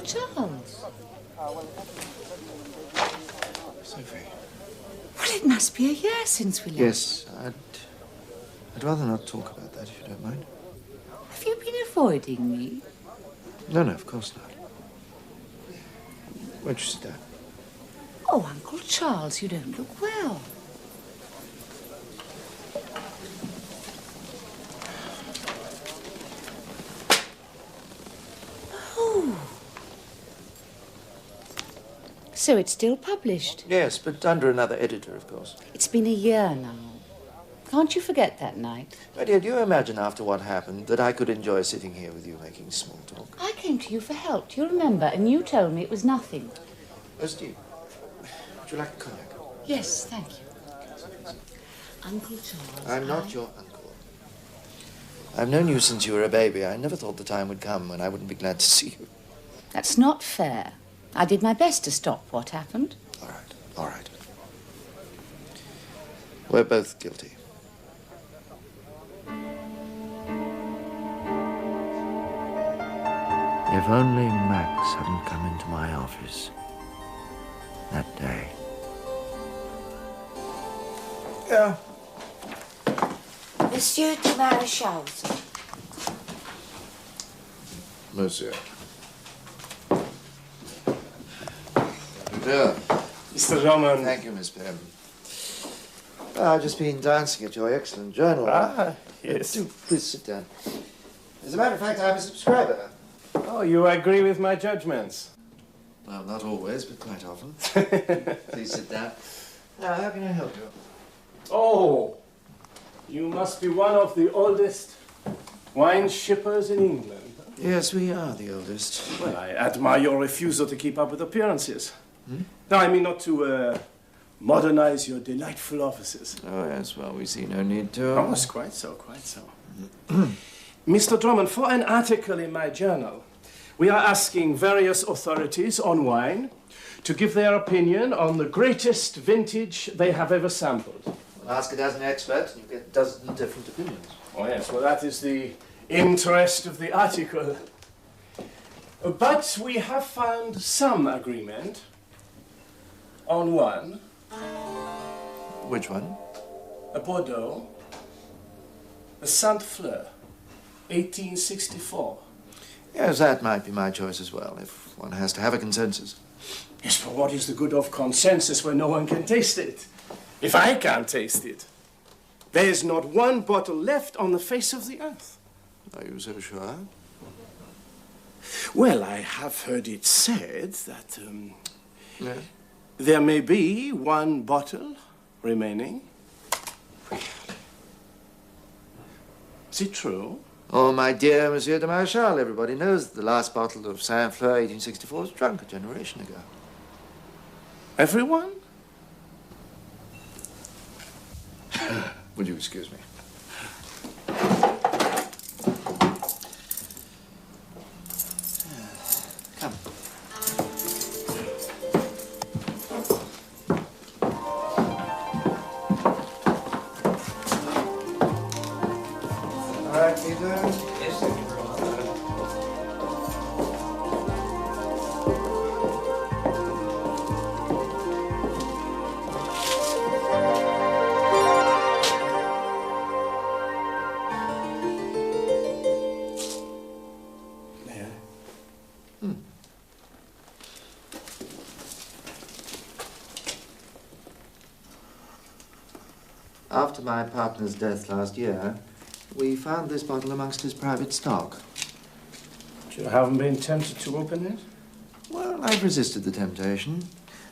Charles. Sophie. Well, it must be a year since we left. Yes, I'd rather not talk about that, if you don't mind. Have you been avoiding me? No, of course not. Won't you sit down? Oh, Uncle Charles, you don't look well. Oh. So it's still published? Yes, but under another editor, of course. It's been a year now. Can't you forget that night? My dear, do you imagine after what happened that I could enjoy sitting here with you making small talk? I came to you for help, do you remember? And you told me it was nothing. Oh, Steve, would you like a cognac? Yes, thank you. Uncle Charles. I'm not your uncle. I've known you since you were a baby. I never thought the time would come when I wouldn't be glad to see you. That's not fair. I did my best to stop what happened. All right. We're both guilty. If only Max hadn't come into my office that day. Yeah. Monsieur de Maréchal's. Monsieur. Yeah. Mr. Drummond. Thank you, Miss Pym. I've just been dancing at your excellent journal. Yes. Do please sit down. As a matter of fact, I'm a subscriber. Oh, you agree with my judgments? Well, not always, but quite often. Please sit down. Now, how can I help you? Oh, you must be one of the oldest wine shippers in England. Yes, we are the oldest. Well, I admire your refusal to keep up with appearances. No, I mean not to modernize your delightful offices. Oh, yes, well, we see no need to. Oh, it's quite so. Mr. Drummond, for an article in my journal, we are asking various authorities on wine to give their opinion on the greatest vintage they have ever sampled. Well, ask a dozen experts and you get a dozen different opinions. Oh, yes, well, that is the interest of the article. But we have found some agreement on one. Which one? A Bordeaux, a Saint-Fleur, 1864. Yes, that might be my choice as well, if one has to have a consensus. Yes, but what is the good of consensus when no one can taste it? If I can't taste it, there is not one bottle left on the face of the earth. Are you so sure? Well, I have heard it said that Yes. there may be one bottle remaining. Is it true? Oh, my dear Monsieur de Maréchal, everybody knows that the last bottle of Saint-Fleur 1864 was drunk a generation ago. Everyone? Would you excuse me? Come. All right, Peter? Yes, thank you very much. After my partner's death last year, we found this bottle amongst his private stock. You haven't been tempted to open it? Well, I've resisted the temptation.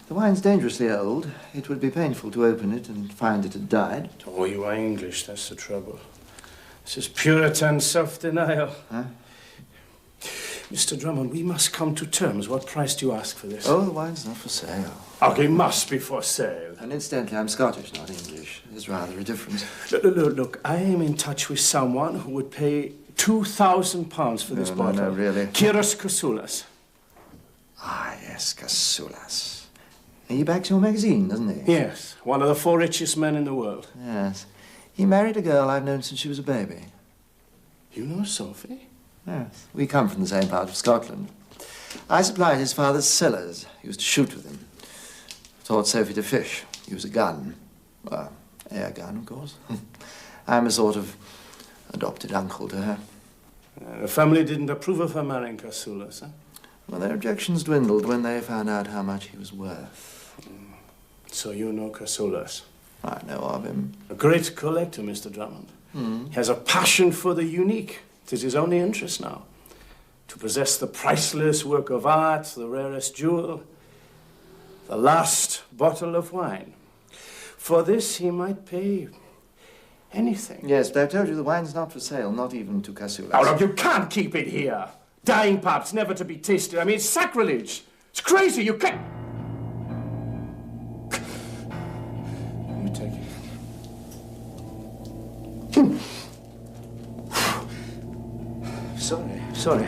The wine's dangerously old. It would be painful to open it and find it had died. Oh, you are English, that's the trouble. This is Puritan self-denial. Huh? Mr. Drummond, we must come to terms. What price do you ask for this? Oh, the wine's not for sale. Oh, it must be for sale. And incidentally, I'm Scottish, not English. There's rather a difference. Look, I am in touch with someone who would pay £2,000 for this bottle. No, really. Kyros Kasoulas. Ah, yes, Kasoulas. He backs your magazine, doesn't he? Yes, one of the 4 richest men in the world. Yes. He married a girl I've known since she was a baby. You know Sophie? Yes. We come from the same part of Scotland. I supplied his father's cellars. He used to shoot with them. Taught Sophie to fish. Use a gun. Well, air gun, of course. I'm a sort of adopted uncle to her. The family didn't approve of her marrying Casoulas, huh? Well, their objections dwindled when they found out how much he was worth. So you know Casoulas? I know of him. A great collector, Mr. Drummond. He has a passion for the unique. It is his only interest now. To possess the priceless work of art, the rarest jewel, the last bottle of wine. For this, he might pay anything. Yes, but I told you the wine's not for sale, not even to Casoulas. Oh, look, you can't keep it here. Dying pups, never to be tasted. I mean, it's sacrilege. It's crazy. You can't. You take it. Sorry.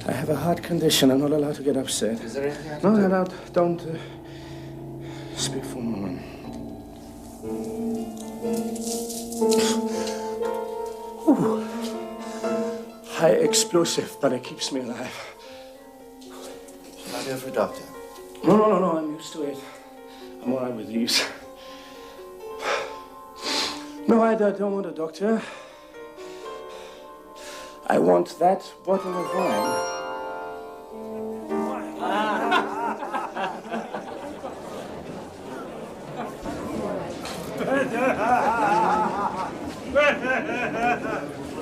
I have a heart condition. I'm not allowed to get upset. Is there anything I can do? No, don't speak for a moment. Ooh. High explosive, but it keeps me alive. Shall I go for a doctor? No, I'm used to it. I'm all right with these. No, I don't want a doctor. I want that bottle of wine.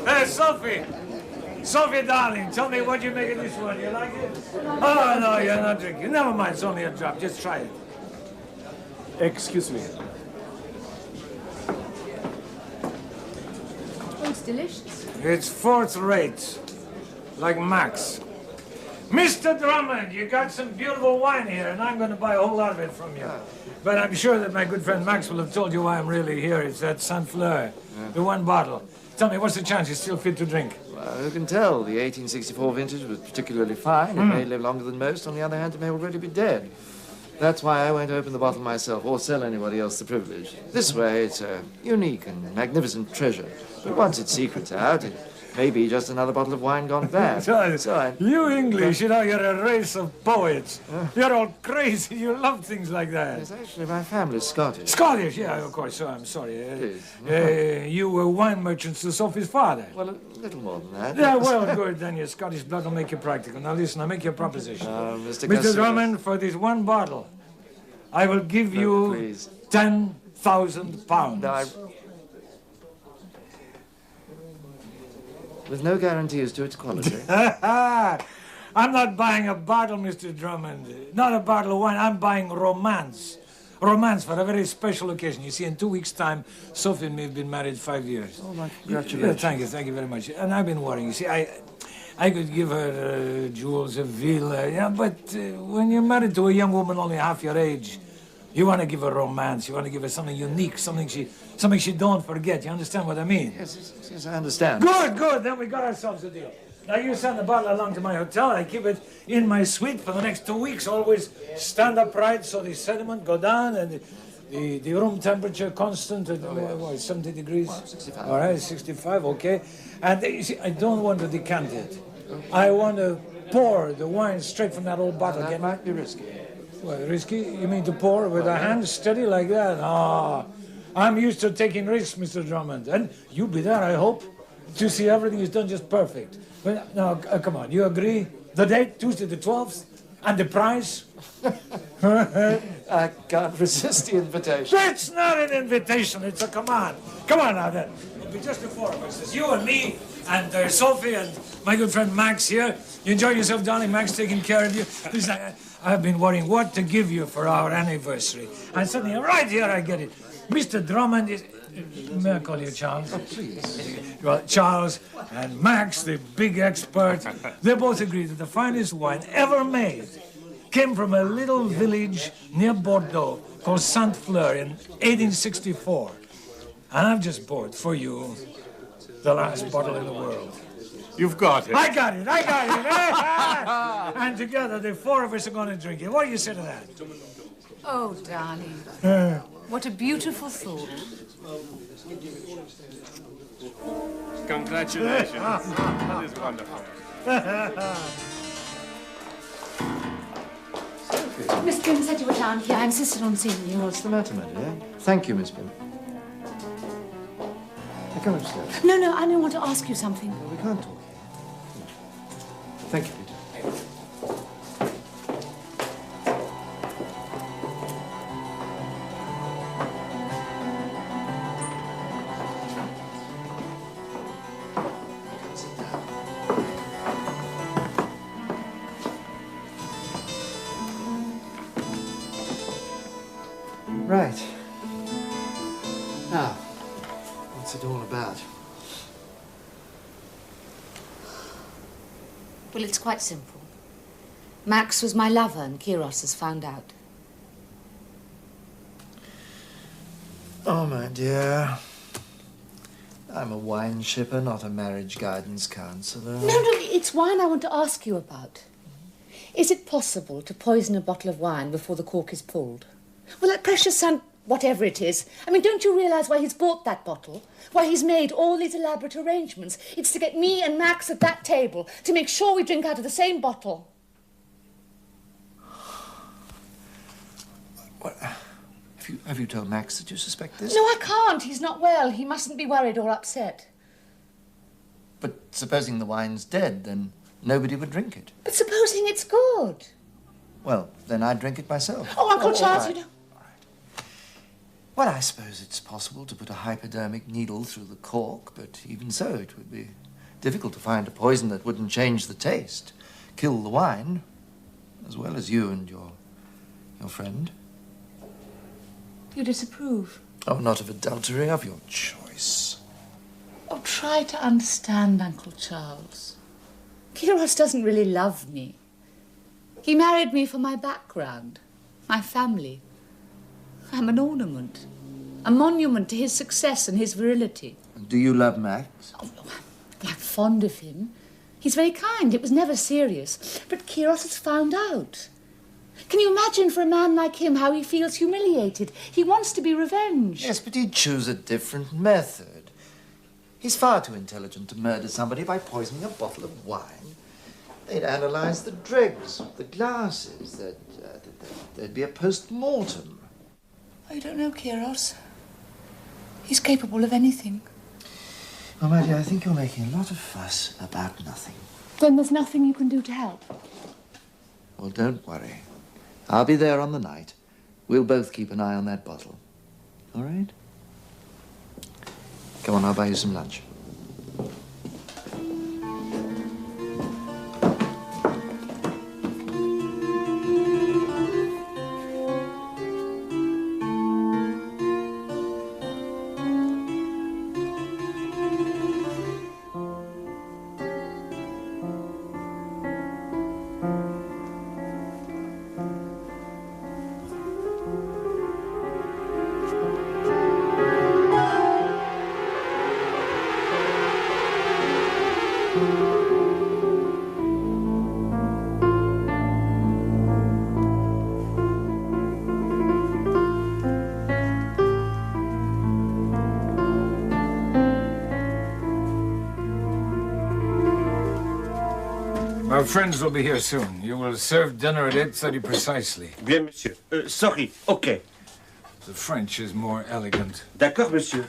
Hey, Sophie! Sophie, darling, tell me what you make of this one. You like it? Oh, no, you're not drinking. Never mind, it's only a drop. Just try it. Excuse me. Oh, it's delicious. It's fourth rate, like Max. Mr. Drummond, you got some beautiful wine here, and I'm going to buy a whole lot of it from you. But I'm sure that my good friend Max will have told you why I'm really here. It's that Saint Fleur, the one bottle. Tell me, what's the chance you're still fit to drink? Well, who can tell? The 1864 vintage was particularly fine. It may live longer than most. On the other hand, it may already be dead. That's why I won't open the bottle myself or sell anybody else the privilege. This way, it's a unique and magnificent treasure. But once its secret's out, it may be just another bottle of wine gone bad. You English, you know, you're a race of poets. You're all crazy. You love things like that. Yes, actually, my family's Scottish. Scottish, yeah, of course. So I'm sorry. Please. You were wine merchants to Sophie's father. Well, a little more than that. Yeah, well, good. Then your Scottish blood will make you practical. Now listen, I'll make you a proposition. Mr. Mr. Casoulas. Drummond, for this one bottle, I will give you please. £10,000. No, with no guarantees to its quality. I'm not buying a bottle, Mr. Drummond. Not a bottle of wine. I'm buying romance. Romance for a very special occasion. You see, in 2 weeks' time, Sophie and me have been married 5 years. Oh, my congratulations. Yeah, thank you very much. And I've been worrying. You see, I could give her jewels, a villa, yeah, but when you're married to a young woman only half your age, you want to give her romance. You want to give her something unique, something she don't forget. You understand what I mean? Yes, I understand. Good. Then we got ourselves a deal. Now you send the bottle along to my hotel. I keep it in my suite for the next 2 weeks. Always stand upright so the sediment go down and the room temperature constant at 70 degrees. 65. All right, 65. Okay. And you see, I don't want to decant it. I want to pour the wine straight from that old bottle. That might be risky. Well, risky? You mean to pour with a hand steady like that? Ah, I'm used to taking risks, Mr. Drummond. And you'll be there, I hope, to see everything is done just perfect. Well, now, come on, you agree? The date, Tuesday the 12th, and the price? I can't resist the invitation. It's not an invitation, it's a command. Come on now, then. It'll be just the four of us. It's you and me, and Sophie, and my good friend Max here. You enjoy yourself, darling. Max taking care of you. Listen, I've been worrying what to give you for our anniversary. And suddenly, right here, I get it. Mr. Drummond is... May I call you Charles? Oh, please. Well, Charles and Max, the big expert, they both agree that the finest wine ever made came from a little village near Bordeaux called Saint Fleur in 1864. And I've just bought for you the last bottle in the world. You've got it. I got it. And together, the four of us are going to drink it. What do you say to that? Oh, darling. What a beautiful thought. Congratulations. That is wonderful. Miss Pym said you were down here. I insisted on seeing you. What's the matter, my dear? Thank you, Miss Pym. Now come upstairs. No, I only want to ask you something. No, we can't talk here. Thank you, Peter. Sit down. Right. Now, what's it all about? Well, it's quite simple. Max was my lover and Kiros has found out. Oh, my dear. I'm a wine shipper, not a marriage guidance counselor. No, it's wine I want to ask you about. Is it possible to poison a bottle of wine before the cork is pulled? Well, that precious son, whatever it is, I mean, don't you realise why he's bought that bottle? Why he's made all these elaborate arrangements? It's to get me and Max at that table, to make sure we drink out of the same bottle. What? Have you told Max that you suspect this? No, I can't. He's not well. He mustn't be worried or upset. But supposing the wine's dead, then nobody would drink it. But supposing it's good? Well, then I'd drink it myself. Oh, Uncle Charles, right. you know... All right. Well, I suppose it's possible to put a hypodermic needle through the cork, but even so, it would be difficult to find a poison that wouldn't change the taste, kill the wine, as well as you and your friend. You disapprove? Oh, not of adultery, of your choice. Oh, try to understand, Uncle Charles. Kiros doesn't really love me. He married me for my background, my family. I'm an ornament, a monument to his success and his virility. Do you love Max? Oh, I'm fond of him. He's very kind. It was never serious. But Kiros has found out. Can you imagine for a man like him how he feels humiliated? He wants to be revenged. Yes, but he'd choose a different method. He's far too intelligent to murder somebody by poisoning a bottle of wine. They'd analyze the dregs, the glasses. There'd be a post-mortem. I don't know, Kiros. He's capable of anything. Well, my dear, I think you're making a lot of fuss about nothing. Then there's nothing you can do to help. Well, don't worry. I'll be there on the night. We'll both keep an eye on that bottle. All right? Come on, I'll buy you some lunch. Our friends will be here soon. You will serve dinner at 8:30 precisely. Bien, monsieur. Sorry, OK. The French is more elegant. D'accord, monsieur.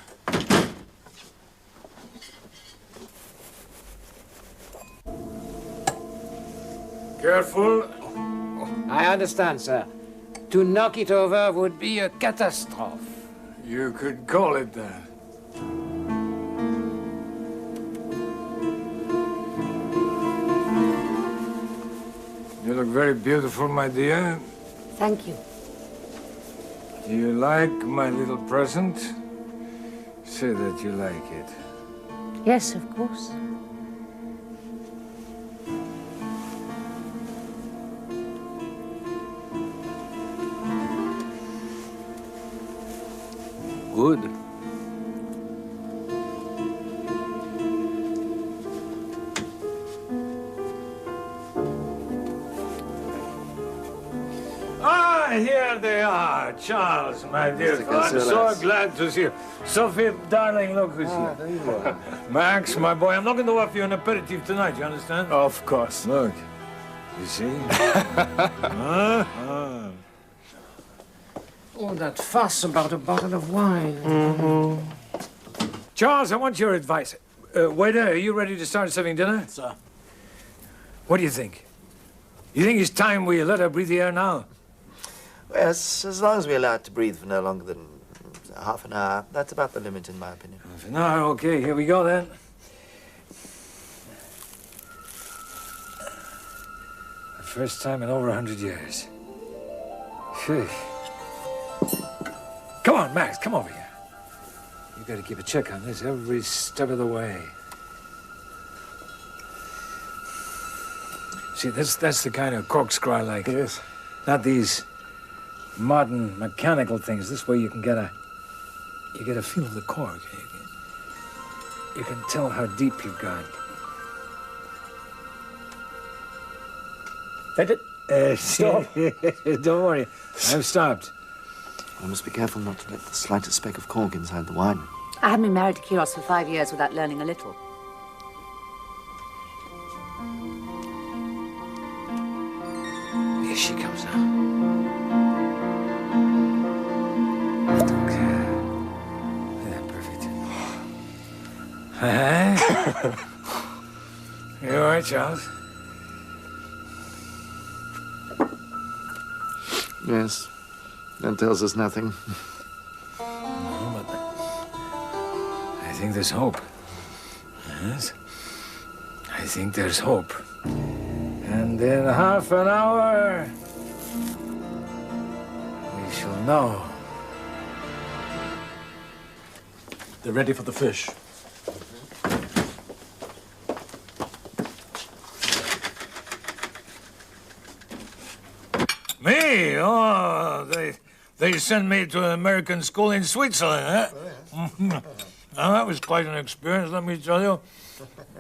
Careful. I understand, sir. To knock it over would be a catastrophe. You could call it that. You look very beautiful, my dear. Thank you. Do you like my little present? Say that you like it. Yes, of course. Good. Ah, Ah, here they are. Charles, my dear. I'm so glad to see you. Sophie, darling, look who's here. There you are. Max, my boy, I'm not going to offer you an aperitif tonight, you understand? Of course. Look. You see? All that fuss about a bottle of wine. Charles, I want your advice. Waiter, are you ready to start serving dinner? Sir. What do you think? You think it's time we let her breathe the air now? Yes, as long as we're allowed to breathe for no longer than half an hour. That's about the limit, in my opinion. No, okay, here we go then. The first time in over 100 years. Phew. Come on, Max, come over here. You got to keep a check on this every step of the way. See, that's the kind of corkscrew I like. Yes. Not these modern mechanical things. This way you get a feel of the cork. You can tell how deep you've gone. That it? Stop. Don't worry, I've stopped. I must be careful not to let the slightest speck of cork inside the wine. I haven't been married to Kiros for 5 years without learning a little. Here she comes now. Okay. Yeah, perfect. Hey. You all right, Charles? Yes. That tells us nothing. No, but I think there's hope. Yes? I think there's hope. And in half an hour, we shall know. They're ready for the fish. Me? Oh, they sent me to an American school in Switzerland, eh? Oh, yeah. Now, that was quite an experience, let me tell you.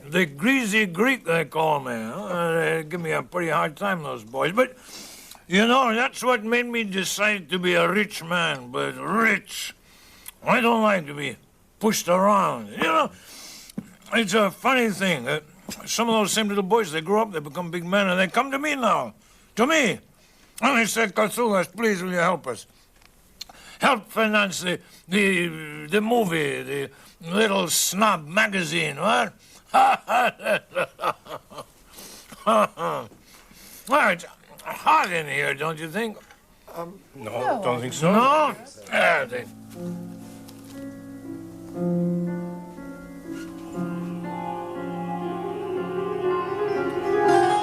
The greasy Greek, they call me. They give me a pretty hard time, those boys. But, you know, that's what made me decide to be a rich man. But rich. I don't like to be pushed around. You know, it's a funny thing. Some of those same little boys, they grow up, they become big men, and they come to me now. To me. And they said, Katsoulas, please, will you help us? Help finance the movie, the little snob magazine, what? Well, it's hot in here, don't you think? No, don't think so. No?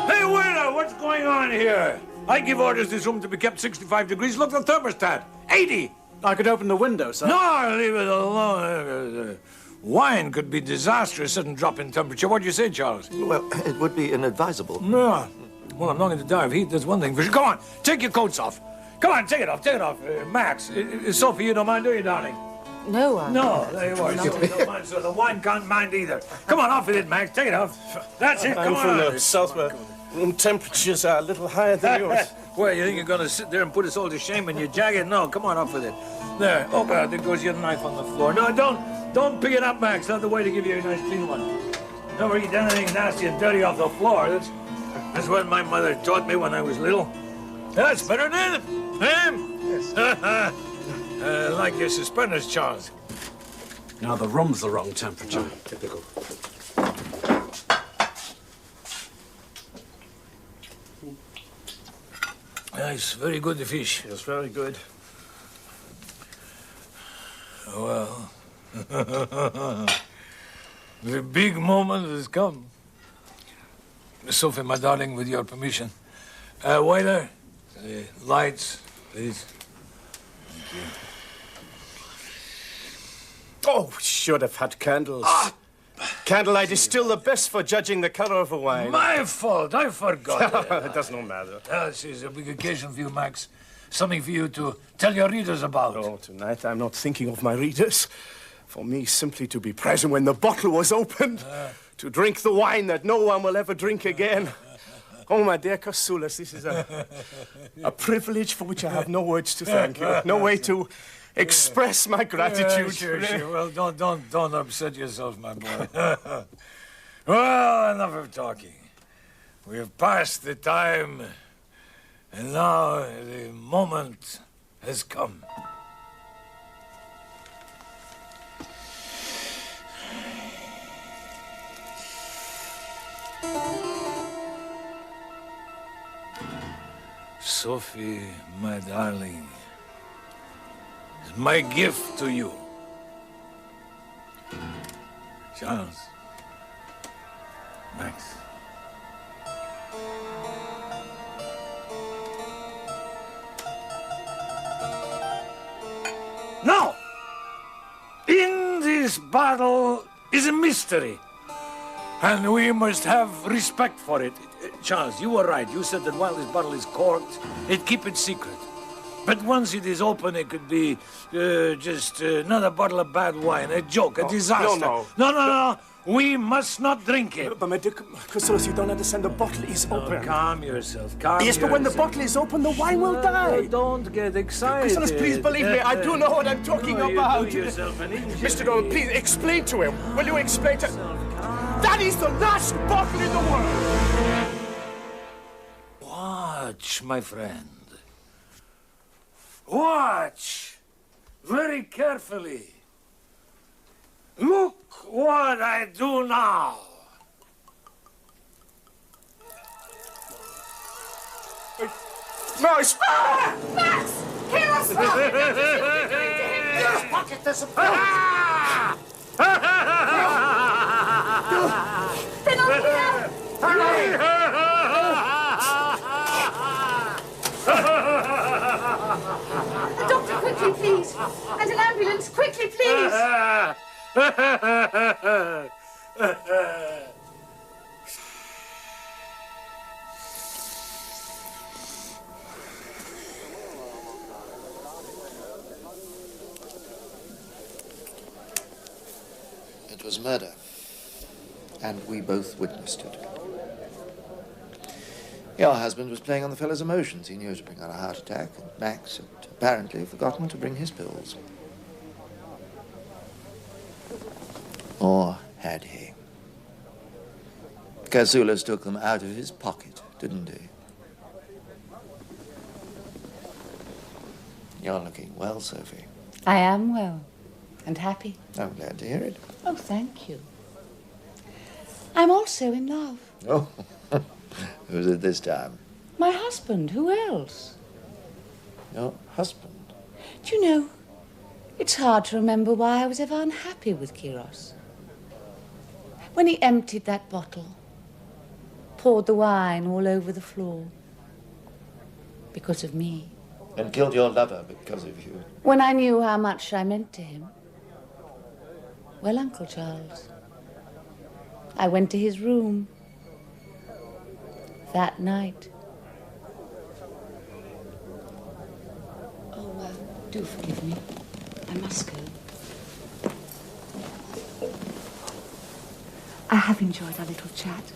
Hey, waiter, what's going on here? I give orders this room to be kept 65 degrees. Look, the thermostat, 80. I could open the window, sir. No, leave it alone. Wine could be disastrous, sudden drop in temperature. What do you say, Charles? Well, it would be inadvisable. No. Well, I'm not going to die of heat. That's one thing for sure. Come on, take your coats off. Come on, take it off, take it off. Max, Sophie, you don't mind, do you, darling? No, No, there you are. Sophie don't mind, so the wine can't mind either. Come on, off with it, Max. Take it off. That's it, come I'm from on. the south where room temperatures are a little higher than yours. Well, you think you're going to sit there and put us all to shame in your jacket? No, come on, off with it. There. Oh, God, there goes your knife on the floor. No, don't pick it up, Max. That's the way to give you a nice clean one. Never eat anything nasty and dirty off the floor. That's what my mother taught me when I was little. That's better than it. Yes. Like your suspenders, Charles. Now the rum's the wrong temperature. Typical. Nice, very good, the fish. Yes, very good. Well, the big moment has come. Sophie, my darling, with your permission. Waiter, lights, please. Thank you. Oh, we should have had candles. Candlelight is still the best for judging the color of a wine. My fault, I forgot. It does not matter. This is a big occasion for you, Max. Something for you to tell your readers about. Oh, tonight I'm not thinking of my readers. For me, simply to be present when the bottle was opened. To drink the wine that no one will ever drink again. Oh, my dear Kasulas, this is a privilege for which I have no words to thank you. No way to express my gratitude. Sure. Well, don't upset yourself, my boy. Well, enough of talking. We have passed the time, and now the moment has come. Sophie, my darling, is my gift to you. Charles, Max. Now, in this battle is a mystery, and we must have respect for it. Charles, you were right. You said that while this bottle is corked, it keep it secret. But once it is open, it could be just another bottle of bad wine, a joke, a disaster. No. We must not drink it. But my dear Kasulas, you don't understand. The bottle is open. Calm yourself. Yes, but when the bottle is open, the wine will die. Don't get excited. Kasulas, please believe me. I do know what I'm talking about. You do yourself an injury. Mr. Dolan, please explain to him. Will you explain to... That is the last bottle in the world. Watch, my friend. Watch very carefully. Look what I do now. No, it's... Max! Kiros! Stop! Your pocket disappeared! They're not here! A doctor, quickly, please! And an ambulance, quickly, please! It was murder, and we both witnessed it. Your husband was playing on the fellow's emotions. He knew it would bring on a heart attack, and Max had apparently forgotten to bring his pills. Or had he? Kasulas took them out of his pocket, didn't he? You're looking well, Sophie. I am well, and happy. I'm glad to hear it. Oh, thank you. I'm also in love. Oh, who's it this time? My husband, who else? Your husband? Do you know, it's hard to remember why I was ever unhappy with Kiros. When he emptied that bottle, poured the wine all over the floor. Because of me. And killed your lover because of you. When I knew how much I meant to him. Well, Uncle Charles, I went to his room that night. Oh, do forgive me. I must go. I have enjoyed our little chat.